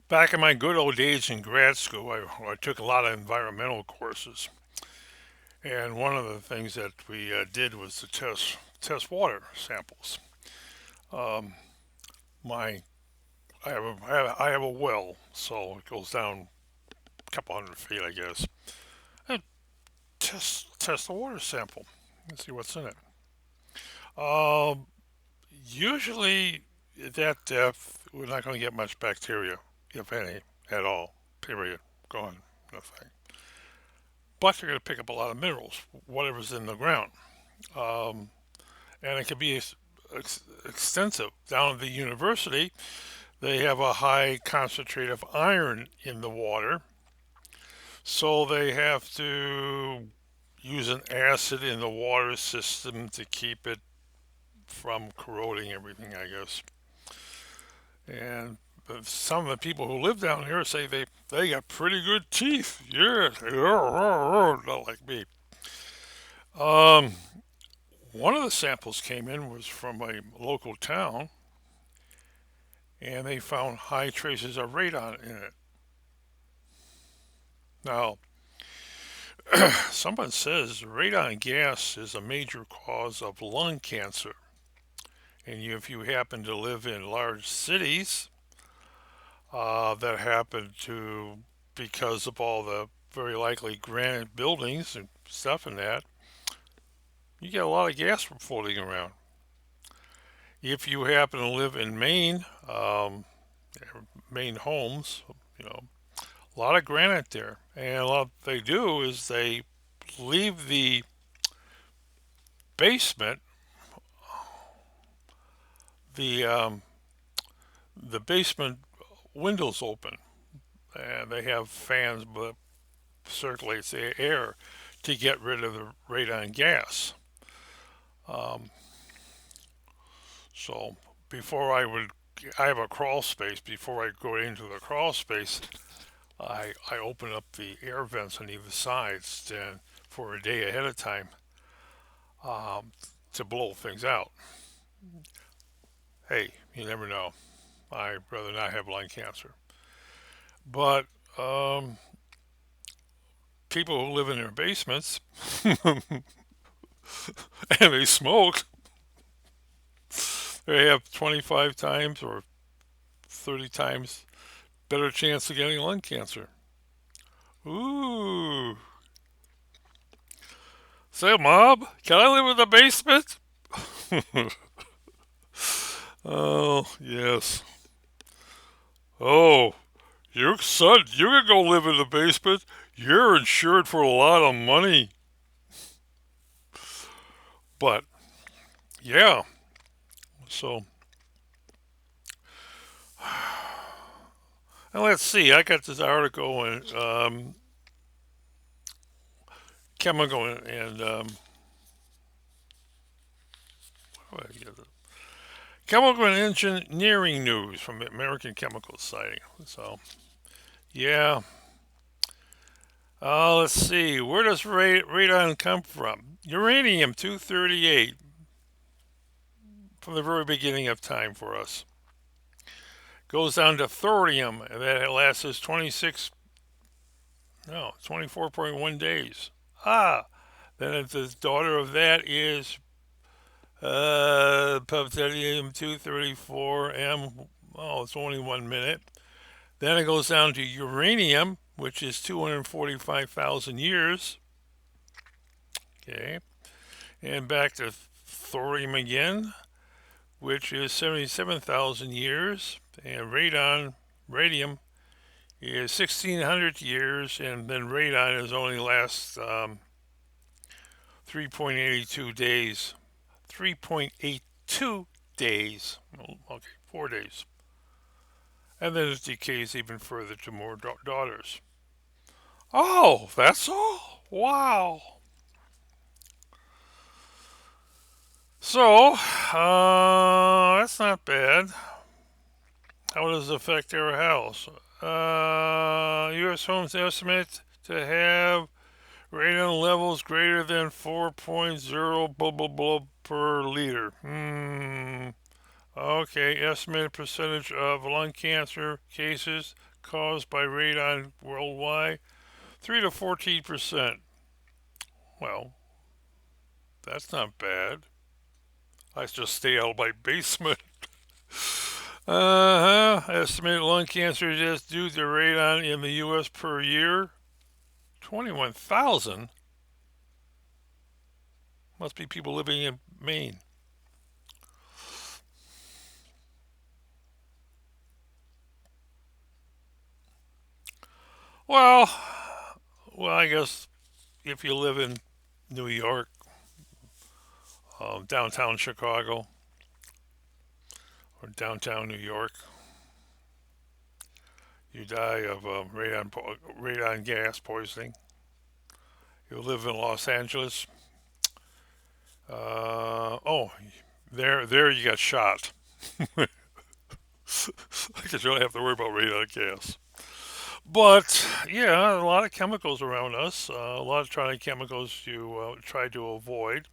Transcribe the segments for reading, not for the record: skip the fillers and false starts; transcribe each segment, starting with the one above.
Back in my good old days in grad school, I took a lot of environmental courses, and one of the things that we did was to test water samples. Um, my I have a well, so it goes down a couple hundred feet, I guess. And test the water sample and see what's in it. Um, Usually at that depth, we're not going to get much bacteria, if any, at all. Period. Gone. Nothing. But you're going to pick up a lot of minerals, whatever's in the ground. Um, and it can be extensive. Down at the university, they have a high concentrate of iron in the water, so they have to use an acid in the water system to keep it from corroding everything, I guess. And some of the people who live down here say they got pretty good teeth. Yeah, not like me. Um, One of the samples came in was from a local town, and they found high traces of radon in it. Now, someone says radon gas is a major cause of lung cancer, and if you happen to live in large cities, that happen to because of all the very likely granite buildings and stuff in that, you get a lot of gas floating around. If you happen to live in Maine, Maine homes, you know, a lot of granite there. And a lot they do is they leave basement, the um, the basement windows open, and they have fans that circulates the air to get rid of the radon gas. Um, so before I have a crawl space. Before I go into the crawl space, I open up the air vents on either sides and for a day ahead of time, um, to blow things out. Hey, you never know. I'd rather not have lung cancer. But people who live in their basements and they smoke, they have 25 times or 30 times better chance of getting lung cancer. Ooh. Say, Mom, can I live in the basement? Oh, yes. Oh, you son, you can go live in the basement. You're insured for a lot of money. But yeah, so and let's see. I got this article in chemical and what did I get? Chemical and engineering news from the American Chemical Society. So yeah, let's see. Where does radon come from? Uranium 238 from the very beginning of time for us. Goes down to thorium, and that lasts 26, no, 24.1 days. Ah, then the daughter of that is Palladium 234M. Oh, it's only 1 minute. Then it goes down to uranium, which is 245,000 years. Okay. And back to thorium again, which is 77,000 years. And radium, is 1,600 years. And then radon is only lasts 3.82 days. 3.82 days. Okay, 4 days. And then it decays even further to more daughters. Oh, that's all? Wow. So, that's not bad. How does it affect our house? U.S. homes estimate to have radon levels greater than 4.0 blah blah blah per liter. Okay, estimated percentage of lung cancer cases caused by radon worldwide? 3 to 14%. Well, that's not bad. I just stay out of my basement. Estimated lung cancer deaths due to radon in the U.S. per year 21,000. Must be people living in Maine. Well, I guess if you live in New York, downtown Chicago, or downtown New York, you die of radon gas poisoning. You live in Los Angeles. Oh, there you got shot because you don't have to worry about radon gas. But yeah, a lot of chemicals around us. A lot of trying chemicals you try to avoid.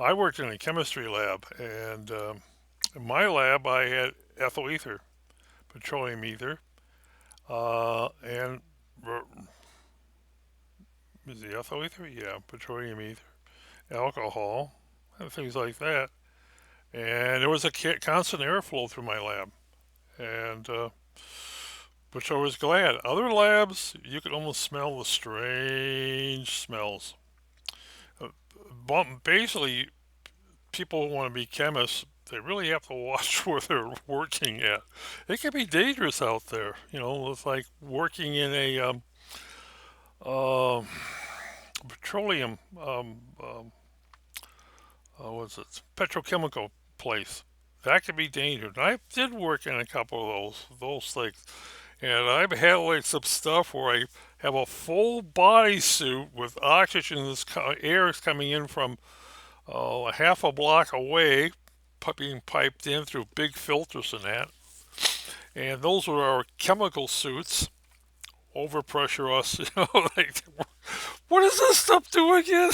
I worked in a chemistry lab, and in my lab I had ethyl ether, petroleum ether, and is the ethyl ether? Yeah, petroleum ether, alcohol, and things like that. And there was a constant airflow through my lab, and which I was glad. Other labs, you could almost smell the strange smells. But basically, people who want to be chemists, they really have to watch where they're working at. It can be dangerous out there. It's like working in a uh, petroleum, what's it, petrochemical place. That could be dangerous. I did work in a couple of those things, and I've had like some stuff where I have a full body suit with oxygen. This air is coming in from a half a block away, being piped in through big filters and that. And those were our chemical suits. Overpressure us, like, what does this stuff do again?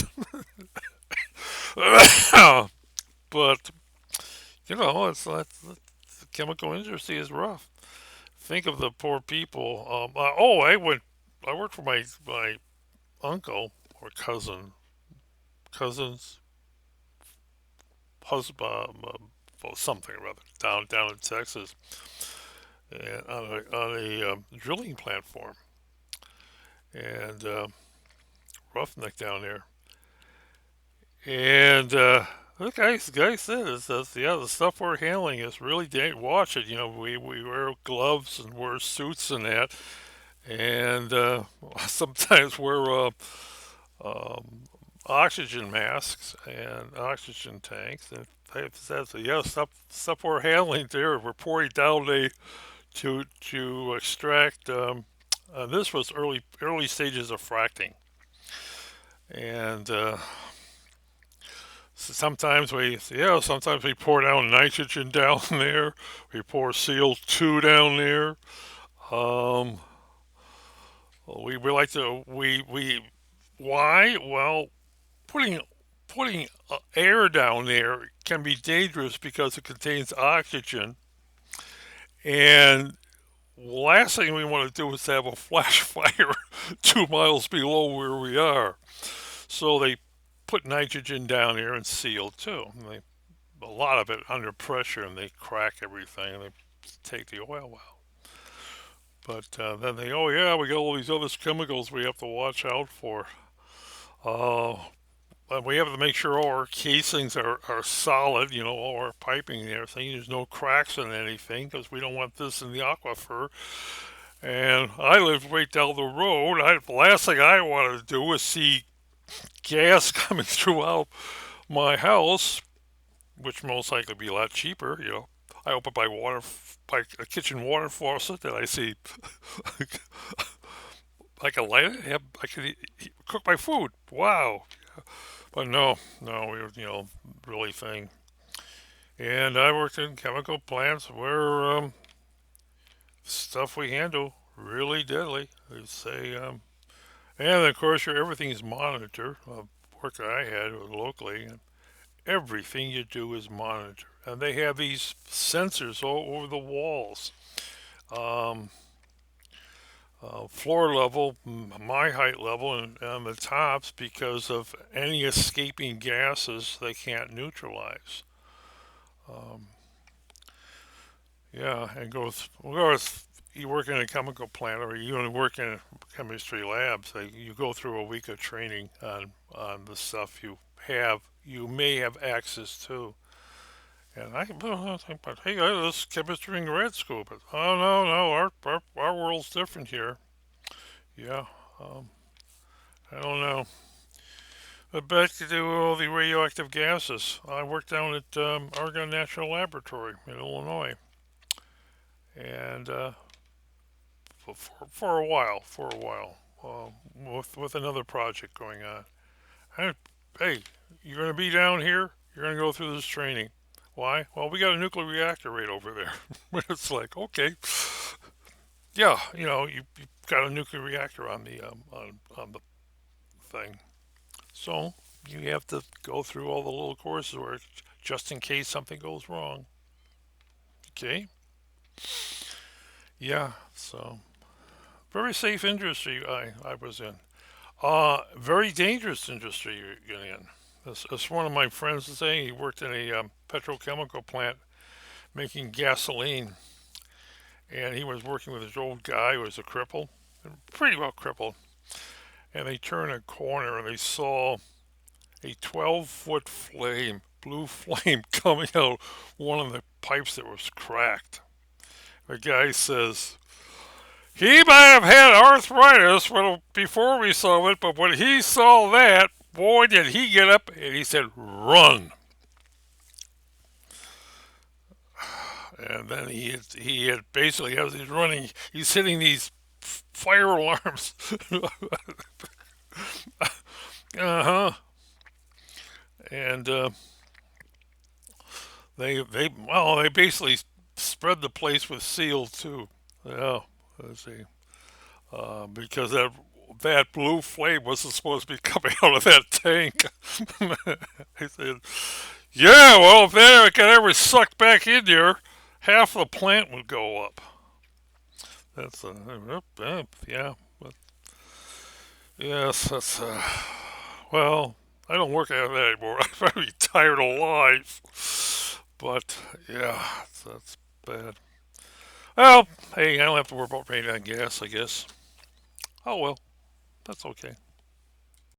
But the chemical industry is rough. Think of the poor people. I worked for my uncle or cousin's husband, well, something or other, down in Texas, and on a drilling platform, and roughneck down there. And the guy said yeah, the stuff we're handling is really dangerous. Watch it. We wear gloves and wear suits and that, and sometimes wear um, oxygen masks and oxygen tanks. And they said, yeah, stuff we're handling there, we're pouring down to extract. This was early stages of fracking, and sometimes we pour down nitrogen down there. We pour CO2 down there. Um, we like to we why? Well, putting putting air down there can be dangerous because it contains oxygen, and last thing we want to do is have a flash fire 2 miles below where we are. So they put nitrogen down there and seal too. And a lot of it under pressure, and they crack everything and they take the oil out. But then oh yeah, we got all these other chemicals we have to watch out for. Uh, and we have to make sure all our casings are solid, all our piping and everything. There's no cracks in anything because we don't want this in the aquifer. And I live right down the road. The last thing I want to do is see gas coming throughout my house, which most likely be a lot cheaper. I open my kitchen water faucet, and I see I can light it. I can cook my food. Wow! But no, we were really thing. And I worked in chemical plants where stuff we handle really deadly. They say, and of course, everything is monitored. Work that I had was locally, and everything you do is monitored. And they have these sensors all over the walls. Um, floor level, my height level, and the tops because of any escaping gases they can't neutralize. Um, yeah, and you work in a chemical plant or you work in a chemistry labs. You go through a week of training on the stuff you may have access to. And I think, but hey, this chemistry in grad school, but oh no, our world's different here. Yeah, um, I don't know. But back to all the radioactive gases. I worked down at Argonne National Laboratory in Illinois, and for a while, with another project going on. I, hey, you're going to be down here. You're going to go through this training. Why? Well, we got a nuclear reactor right over there. It's like, okay, yeah, you got a nuclear reactor on the thing. So you have to go through all the little courses where just in case something goes wrong. Okay. Yeah. So very safe industry I was in. Very dangerous industry you're in. As one of my friends was saying, he worked in a petrochemical plant making gasoline, and he was working with his old guy who was a cripple, pretty well crippled. And they turned a corner and they saw a 12-foot flame, blue flame, coming out one of the pipes that was cracked. The guy says, he might have had arthritis before we saw it, but when he saw that, boy, did he get up and he said, run. And then he had basically, as he's running, he's hitting these fire alarms. Uh huh. And they basically spread the place with seal too. Yeah, let's see. Because that blue flame wasn't supposed to be coming out of that tank. I said, yeah, well, if that got ever sucked back in there, half the plant would go up. That's yeah, but yes, that's well, I don't work out of that anymore. I'm retired alive. But yeah, that's bad. Well, hey, I don't have to worry about radon gas, I guess. Oh well, that's okay.